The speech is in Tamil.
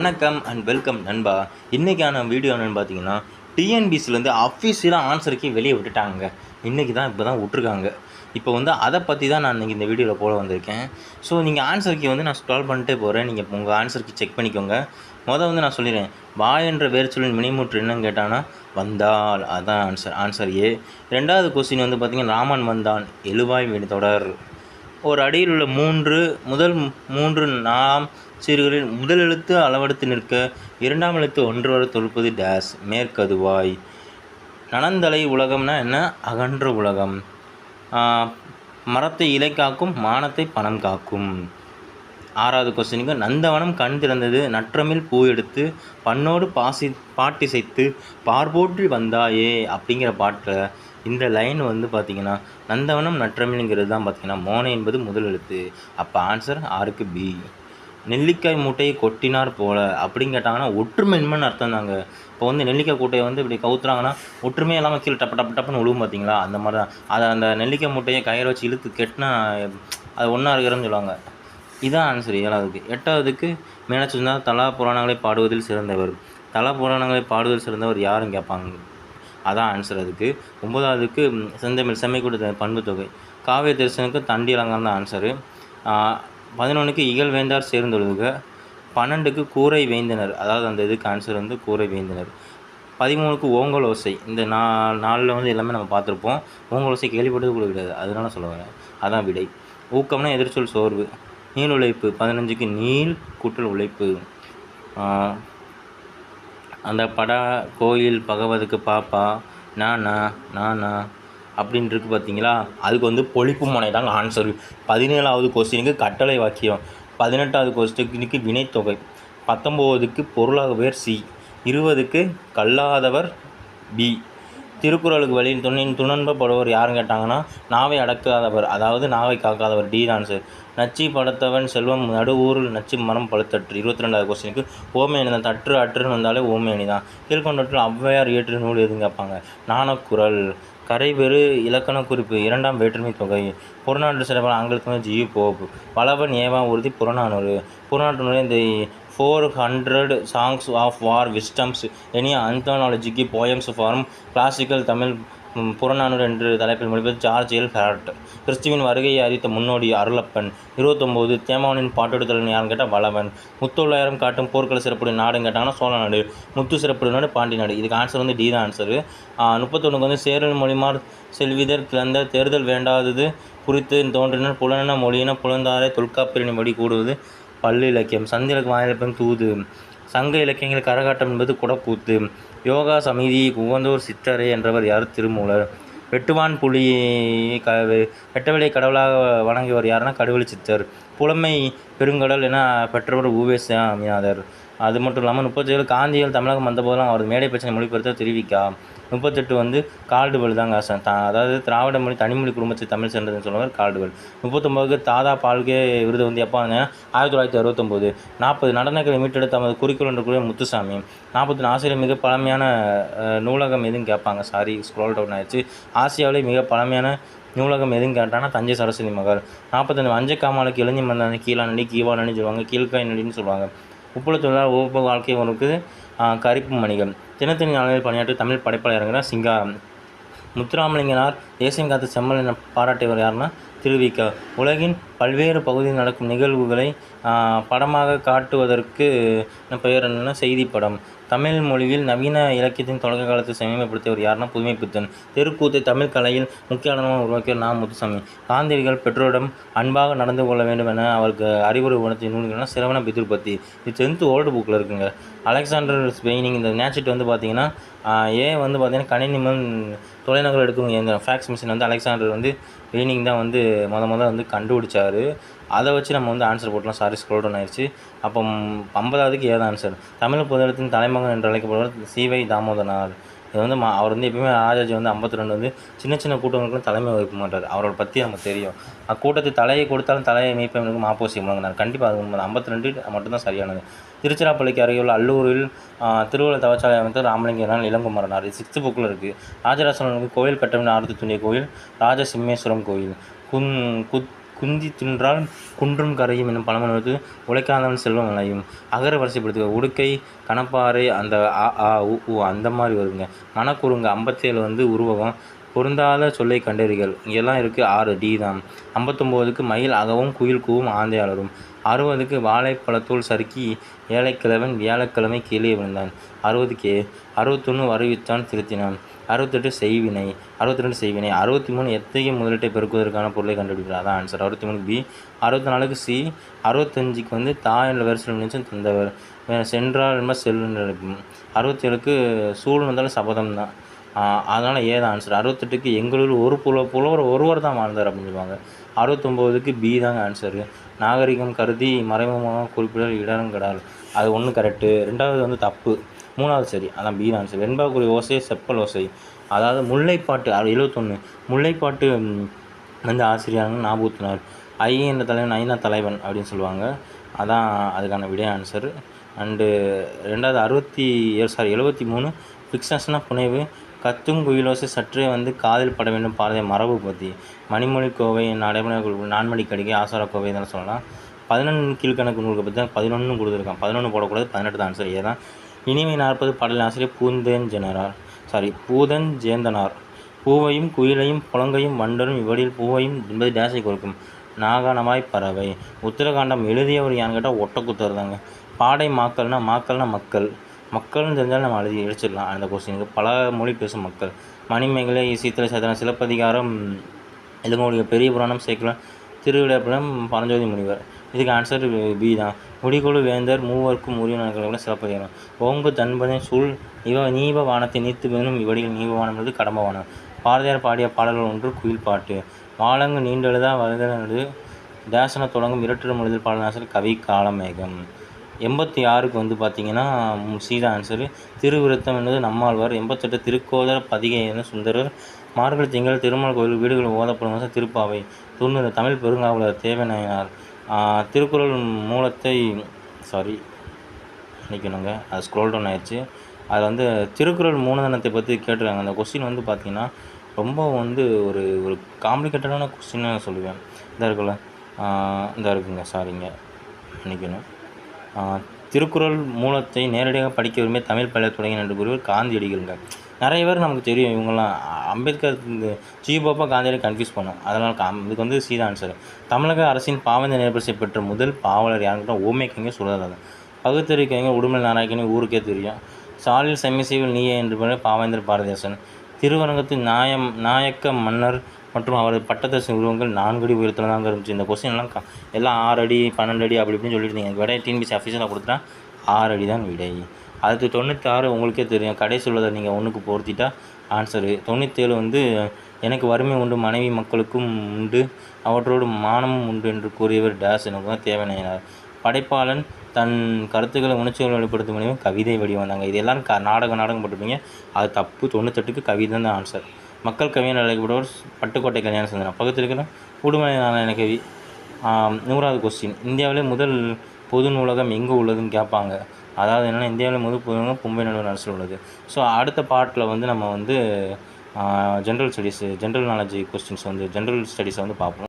வணக்கம் அண்ட் வெல்கம் நண்பா. இன்றைக்கான வீடியோ என்னென்னு பார்த்தீங்கன்னா, டிஎன்பிசிலேருந்து அஃபீஷியலாக ஆன்சருக்கு வெளியே விட்டுட்டாங்க. இன்றைக்கி தான் இப்போ தான் விட்ருக்காங்க. இப்போ அதை பற்றி தான் நான் இன்றைக்கி இந்த வீடியோவில் போட வந்திருக்கேன். ஸோ நீங்கள் ஆன்சருக்கு நான் ஸ்க்ரால் பண்ணிட்டே போகிறேன். நீங்கள் உங்கள் ஆன்சருக்கு செக் பண்ணிக்கோங்க. நான் சொல்லிடுறேன். வா என்ற வேர்ச்சொல்லின் வினைமுற்று என்னன்னு கேட்டாங்கன்னா வந்தால், அதான் ஆன்சர் ஏ. ரெண்டாவது கொஸ்டின் பார்த்தீங்கன்னா, ராமன் வந்தான் எழுவாய் வினைத்தொடர். ஒரு அடியில் உள்ள முதல் மூன்று நாலாம் சீர்களில் முதல் எழுத்து அளவெடுத்து நிற்க, இரண்டாம் எழுத்து ஒன்று வரை தொடுப்பது டேஸ் மேற்கதுவாய். நனந்தலை உலகம்னா என்ன? அகன்ற உலகம். மரத்தை இலை காக்கும், மானத்தை பணம் காக்கும். ஆறாவது கொஸ்டினுக்கு, நந்தவனம் கண் திறந்தது, நற்றமிழ் பூ எடுத்து பண்ணோடு பாட்டிசைத்து பார்போற்றி வந்தாயே அப்படிங்கிற பாட்டில் இந்த லைன் பார்த்திங்கன்னா, நந்தவனம் நற்றமிழ்ங்கிறது தான் பார்த்திங்கன்னா மோனை என்பது முதல் எழுத்து. அப்போ ஆன்சர் ஆருக்கு பி. நெல்லிக்காய் மூட்டையை கொட்டினார் போல அப்படின்னு கேட்டாங்கன்னா ஒற்றுமைன்மைன்னு அர்த்தம் தாங்க. இப்போ நெல்லிக்காய் கூட்டையை இப்படி கவுத்துறாங்கன்னா ஒற்றுமையாக இல்லாமல் கீழே டப்புன்னு விழுவும் பார்த்தீங்களா, அந்த மாதிரி தான். அதை அந்த நெல்லிக்காய் மூட்டையை கயிறை வச்சு இழுத்து கெட்டினா அது ஒன்றா இருக்கிறன்னு சொல்லுவாங்க. இதுதான் ஆன்சர் ஏழாவதுக்கு. எட்டாவதுக்கு, மீனாட்சி தலா புராணங்களை பாடுவதில் சிறந்தவர். தலா புராணங்களை பாடுவதில் சிறந்தவர் யாருன்னு கேட்பாங்க. அதான் ஆன்சர் அதுக்கு. ஒன்பதாவதுக்கு, செந்தமிழ் செம்மைக்கூட பண்பு தொகை. காவிய தரிசனுக்கு தண்டி அலங்காரம் தான் ஆன்சரு. 11க்கு இகழ் வேந்தார் சேர்ந்தொழுக. 12க்கு கூரை வேந்தனர், அதாவது அந்த இதுக்கு ஆன்சர் கூரை வேந்தனர். 13க்கு ஓங்கல் ஓசை. இந்த நாளில் எல்லாமே நம்ம பார்த்துருப்போம். ஓங்கல் ஓசை கேள்விப்பட்டது கூட கிடையாது, அதனால சொல்ல வரேன். அதான் விடை. ஊக்கம்னா எதிர்ச்சொல் சோர்வு. நீள் உழைப்பு. 15க்கு நீள் கூட்டல் உழைப்பு. அந்த படா கோயில் பகவதுக்கு பாப்பா நானா நானா அப்படின்னு இருக்குது பார்த்தீங்களா, அதுக்கு பொழிப்பு முனை தாங்க ஆன்சரு. 17வது கொஸ்டினுக்கு கட்டளை வாக்கியம். 18வது கொஸ்டினுக்கு வினைத்தொகை. 19க்கு பொருளாகவேர் சி. 20க்கு கல்லாதவர் பி. திருக்குறளுக்கு வழியில் துணன்பப்படுவர் யாருன்னு கேட்டாங்கன்னா நாவை அடக்காதவர், அதாவது நாவை காக்காதவர், டி ஆன்சர். நச்சி படுத்தவன் செல்வம் நடுவூரில் நச்சு மரம் பழுத்தற்று. 22வது கொஸ்டினுக்கு ஓமை அணி தான். தற்று அற்றுன்னு வந்தாலே ஓமை அணி தான். கீழ்கொண்டற்றில் ஔவையார் இயற்று நூல் எதுன்னு கேட்பாங்க. நாணக்குறள். கரைபெரு இலக்கண குறிப்பு. 2ஆம் வேற்றுமை தொகை. புறநானூறு சிறப்பான ஆங்கிலத்தில் ஜியு போப். வளவன் ஏவா உறுதி புறநானூறு. புறநானூறு இந்த 400 songs of war wisdoms an ஆந்தாலஜிக்கு poems from classical Tamil Purananuru என்று தலைப்பில் மொழிபெயர்த்து ஜார்ஜ் எல் ஹேரட். கிறிஸ்துவின் வருகையை அறிவித்த முன்னோடி அருளப்பன். 29 தேமாவனின் பாட்டெடுத்தல் யாருன்னு கேட்டால் வளவன். முத்தொள்ளாயிரம் காட்டும் போர்க்கள சிறப்புடைய நாடுன்னு கேட்டாங்கன்னா சோழ நாடு. முத்து சிறப்புடைய நாடு பாண்டி நாடு. இதுக்கு ஆன்சர் டி தான் ஆன்சரு. 31க்கு சேரல் மொழிமார் செல்விதர் பிளந்த தேர்தல் வேண்டாதது குறித்து தோன்றினர் புலன மொழியின புலந்தாரை தொல்காப்பியனின்படி கூடுவது பல்லு இலக்கியம். சந்திரக்கு வாயிலப்பன் தூது. சங்க இலக்கியங்கள் கரகாட்டம் என்பது குடக்கூத்து. யோகா சமிதி உகந்தோர் சித்தரை என்றவர் யார்? திருமூலர். வெட்டுவான் புலி வெட்டவெளி கடவுளாக வணங்கியவர் யாருன்னா கடுவெளி சித்தர். புலமை பெருங்கடல் என பெற்றவர் உவேசாமிநாதர். அது மட்டும் இல்லாமல் 37 காந்திகள் தமிழகம் வந்தபோதெல்லாம் அவரது மேடை பிரச்சனை மொழிபெயர்த்த திருவிக்கா. 38 கால்டுவெல் தாங்க. அதாவது திராவிட மொழி தனிமொழி குடும்பத்தை தமிழ் சென்றதுன்னு சொல்லுவார் கால்டுவெல். 39க்கு தாதா பால்கே விருது எப்போ 1969. 40 நடனங்களை மீட்டெடுத்து தமது குறிக்கோள் என்று கூடிய முத்துசாமி. 41 ஆசிரியர் மிக பழமையான நூலகம் எதுன்னு கேட்பாங்க. சாரி, ஸ்க்ரோல் டவுன் ஆயிடுச்சு. ஆசியாவிலே மிக பழமையான நூலகம் எதுன்னு கேட்டாங்கன்னா தஞ்சை சரஸ்வதி மகால். 45 அஞ்சை காமாலுக்கு இளைஞர் மன்னன் கீழாநடி கீவானடி சொல்லுவாங்க, கீழ்காய் நடின்னு சொல்லுவாங்க. உப்புல தொழிலாளர் வகுப்பு வாழ்க்கை ஒருக்கு கரிப்பு மணிகள். தினத்தனி நாளில் பணியாற்றி தமிழ் படைப்பாளர் இறங்கினா சிங்காரம். முத்துராமலிங்கனார் தேசியம் காத்த செம்மல் என பாராட்டியவர் யாருன்னா திருவிக்கா. உலகின் பல்வேறு பகுதியில் நடக்கும் நிகழ்வுகளை படமாக காட்டுவதற்கு பெயர் என்னென்னா செய்தி படம். தமிழ் மொழியில் நவீன இலக்கியத்தின் தொடக்க காலத்தில் செம்மைப்படுத்தியவர் யாருன்னா புதுமைப்பித்தன். தெருக்கூத்தை தமிழ் கலையில் முக்கிய ஆடமாக உருவாக்கியவர் நா. முத்துசாமி. காந்தியடிகள் பெற்றோரிடம் அன்பாக நடந்து கொள்ள வேண்டும் என அவருக்கு அறிவுரை உணர்த்திய நூல்கள்னா சிரவண பிதுர்பத்தி. இது 10th ஓல்டு புக்கில் இருக்குங்க. அலெக்சாண்டர் ஸ்பெயினிங். இந்த நேச்சட் பார்த்தீங்கன்னா பார்த்தீங்கன்னா கணினிமன் தொலைநகல் எடுக்கும் இயந்திரம் ஃபேக்ஸ் மிஷின் அலெக்சாண்டர் வெயினிங் தான் முத கண்டுபிடிச்சார். அதை வச்சு நம்ம ஆன்சர் போட்டலாம். சாரி, ஸ்க்ரோல் டவுன் ஆயிடுச்சு. அப்போ 50வதுக்கு ஏதாவது ஆன்சர். தமிழ் பொதுநலத்தின் தலைமகன் என்று அழைக்கப்படுவர் சி.வை. தாமோதரனார். இது அவர் எப்பயுமே ராஜாஜி 52 சின்ன சின்ன கூட்டங்களுக்கும் தலைமை வகிக்க மாட்டார். அவரோட பற்றி நமக்கு தெரியும். அக்கூட்டத்தை தலையை கொடுத்தாலும் தலையை மீட்பவனுக்கு மாப்போசி முழங்கினார். கண்டிப்பாக அது 52 மட்டும்தான் சரியானது. திருச்சிராப்பள்ளிக்கு அருகே உள்ள அல்லூரில் திருவள்ளுவர் தவச்சாலை அமைத்த ராமலிங்கனார் இளங்குமரனார். இது 6th புக்கில் இருக்குது. ராஜராஜ சோழனுக்கு கோயில் கட்டமைப்பு ஆரத்தி துணிய கோயில் ராஜசிம்மேஸ்வரம் கோயில். குந்தி தின்றால் குன்றும் கரையும் என்னும் பழமொழி வந்து உழைக்காதவன் செல்வம் விளையும். அகர வரிசைப்படுத்துக. உடுக்கை, கணப்பாறை, அந்த அ ஆ உ ஊ அந்த மாதிரி வருதுங்க. மணக்குறுங்க 57 வந்து உருவகம். பொருந்தாத சொல்லை கண்டறிகள். இங்கெல்லாம் இருக்குது 6 டி தான். 59க்கு மயில் அகவும் குயில் கூவும் ஆந்தை அலறும். 60க்கு வாழைப்பழத்தோல் சறுக்கி ஏழைக்கிழவன் வியாழக்கிழமை கீழே விழுந்தான். 60 61 வருவித்தான் திருத்தினான். 68 செய்வினை. 62 செய்வினை. 63 எத்தகைய முதலீட்டை பெருக்குவதற்கான பொருளை கண்டுபிடிக்கிறார். அதான் ஆன்சர். 63 பி. 64க்கு சி. 65க்கு வந்து தா என்ற வரிசையில் நிச்சயம் தந்தவர். சென்றால் என்ப செல்லுன்னு இருக்கும். 67க்கு சூழ் வந்தாலும் சபதம் தான். அதனால் ஏ தான் ஆன்சர். 68க்கு எங்களூர் ஒரு புலவர் ஒருவர் தான் வாழ்ந்தார் அப்படின்னு சொல்லுவாங்க. 69க்கு பி தாங்க ஆன்சரு. நாகரிகம் கருதி மறைமுகமாக குறிப்பிடல் இடங்கடால். அது 1 கரெக்டு. 2வது வந்து தப்பு. 3வது சரி. அதான் பி தான் ஆன்சர். வெண்பாக்குரிய ஓசை செப்பல் ஓசை. அதாவது முல்லைப்பாட்டு 71 முல்லைப்பாட்டு வந்து ஆசிரியர் நாபூத்தினார். ஐ என்ற தலைவன் ஐநா தலைவன் அப்படின்னு சொல்லுவாங்க. அதான் அதுக்கான விடை ஆன்சர். அண்டு 2வது 73 ஃபிக்ஷன்ஸ்னால் புனைவு. கத்தும் குயிலோசை சற்றே வந்து காதில் பட வேண்டும் பாரதிய மரபு பற்றி. மணிமொழி கோவை, நடைமுறை நான்மணி கடிகை, ஆசார கோவை இதெல்லாம் சொல்லலாம். 11 கீழ்கணக்கு நூல்களை பற்றி தான் 11 கொடுத்துருக்கான். 11 போடக்கூடாது. 18 தான் ஆன்சர் ஏ தான். இனிமை 40 பாடலின் ஆசிரியர் பூதஞ்சேந்தனார். பூவையும் குயிலையும் புலங்கையும் வண்டரும் இவ்வடியில் பூவையும் என்பது டேஸை கொடுக்கும். நாகானமாய் பறவை. உத்தரகாண்டம் எழுதியவர் யான்னு கேட்டால் ஒட்டக்குத்தர் தாங்க. பாடை மாக்கள்னா மக்கள். மக்கள்னு தெரிஞ்சாலும் நம்ம எழுச்சிடலாம். அந்த கொஸ்டினுக்கு பல மொழி பேசும் மக்கள். மணிமேகலை, சீத்தலை சாத்தனம், சிலப்பதிகாரம், இளங்கோவடிகள், பெரிய புராணம், சேக்கிழார், திருவிளையாடல், பரஞ்சோதி முனிவர். இதுக்கு ஆன்சர் பி தான். முடிகொழு வேந்தர் மூவர்க்கும் உரியவர்கள் சிலப்பதிகாரம். ஓங்கு தன்பதன் சூழ் நீப வானத்தை நீத்து வேணும் இவ்வடிகள் நீபவானம் என்பது கடம்பவானம். பாரதியார் பாடிய பாடல்கள் 1 குயில் பாட்டு. வாழங்கு நீண்டெழுதா வருதனது தேசன தொடங்கும் இரட்டிடம் எழுதல் பாடல் ஆன்சர் கவி காலமேகம். 86க்கு வந்து பார்த்திங்கன்னா சீதா ஆன்சரு. திருவிருத்தம் என்பது நம்மாழ்வார். 88 திருக்கோதர பதிகை என சுந்தரர். மார்கழி திங்கள் திருமால் கோயில் வீடுகள் ஓதப்படும் திருப்பாவை. 90 தமிழ் பெருங்காவலர் தேவநாயனார். திருக்குறள் மூலத்தை நினைக்கணுங்க, அது ஸ்க்ரோல் டவுன் ஆயிடுச்சு. அதில் வந்து திருக்குறள் மூலதனத்தை பற்றி கேட்டிருக்காங்க. அந்த கொஸ்டின் வந்து பார்த்திங்கன்னா ரொம்ப வந்து ஒரு காம்ப்ளிகேட்டடான கொஸ்டின்னு சொல்லுவேன். இருக்குங்க நினைக்கணும். திருக்குறள் மூலத்தை நேரடியாக படிக்க விரும்பிய தமிழ் பள்ளியை தொடங்கின என்று கூறுவர் காந்தியடிகள்ங்க. நிறைய பேர் நமக்கு தெரியும். இவங்கெல்லாம் அம்பேத்கர் ஜிபாப்பா காந்தியடி கன்ஃபியூஸ் பண்ணோம். அதனால் இதுக்கு வந்து சீதா ஆன்சர். தமிழக அரசின் பாவேந்தர் நிலைப்பரிசை பெற்ற முதல் பாவலர் யாருன்னு ஓமை கவிஞர் சுரதாசன். பகுத்தறிவு கவிஞர் உடுமல் நாராயணி ஊருக்கே தெரியும். சாலில் செம்மிசைவில் நீயே என்று பாவேந்தர் பாரதிதாசன். திருவரங்கத்தின் நாயக்க மன்னர் மற்றும் அவரது பட்டத்தரசின் உருவங்கள் 4 அடி உயரத்தில் தாங்க இருந்துச்சு. இந்த கொஸ்டின் எல்லாம் 6 அடி 12 அடி அப்படி இப்படின்னு சொல்லியிருந்தீங்க. விடை டிஎன்பிஎஸ்சி அஃபிஷியலாக கொடுத்தா 6 அடி தான் விடை. அடுத்து 96 உங்களுக்கே தெரியும். கடைசி உள்ளதை நீங்கள் 1க்கு பொருத்திட்டா ஆன்சரு. 97 வந்து எனக்கு வறுமை உண்டு மனைவி மக்களுக்கும் உண்டு அவற்றோடு மானமும் உண்டு என்று கூறியவர் டேஸ் எனக்கு தான் தேவனையினார். படைப்பாளன் தன் கருத்துக்களை உணர்ச்சிகளை வெளிப்படுத்தும் மூலியமாக கவிதை வடிவந்தாங்க. இது எல்லாம் நாடகம் போட்டிருப்பீங்க. அது தப்பு. 98க்கு கவிதை தான் ஆன்சர். மக்கள் கவிஞர் அழைக்கப்படுவர் பட்டுக்கோட்டை கல்யாண சுந்தரம். பக்கத்தில் உடுமலை நாராயண கவி. 100வது கொஸ்டின். இந்தியாவிலே முதல் பொது நூலகம் எங்கே உள்ளதுன்னு கேட்பாங்க. அதாவது என்னென்னா இந்தியாவில் முதல் பொது நூலகம் மும்பை நடுவர் அரசில் உள்ளது. ஸோ அடுத்த பார்ட்டில் வந்து நம்ம வந்து ஜென்ரல் நாலேஜ் கொஸ்டின்ஸ் வந்து ஜென்ரல் ஸ்டடீஸை வந்து பார்ப்போம்.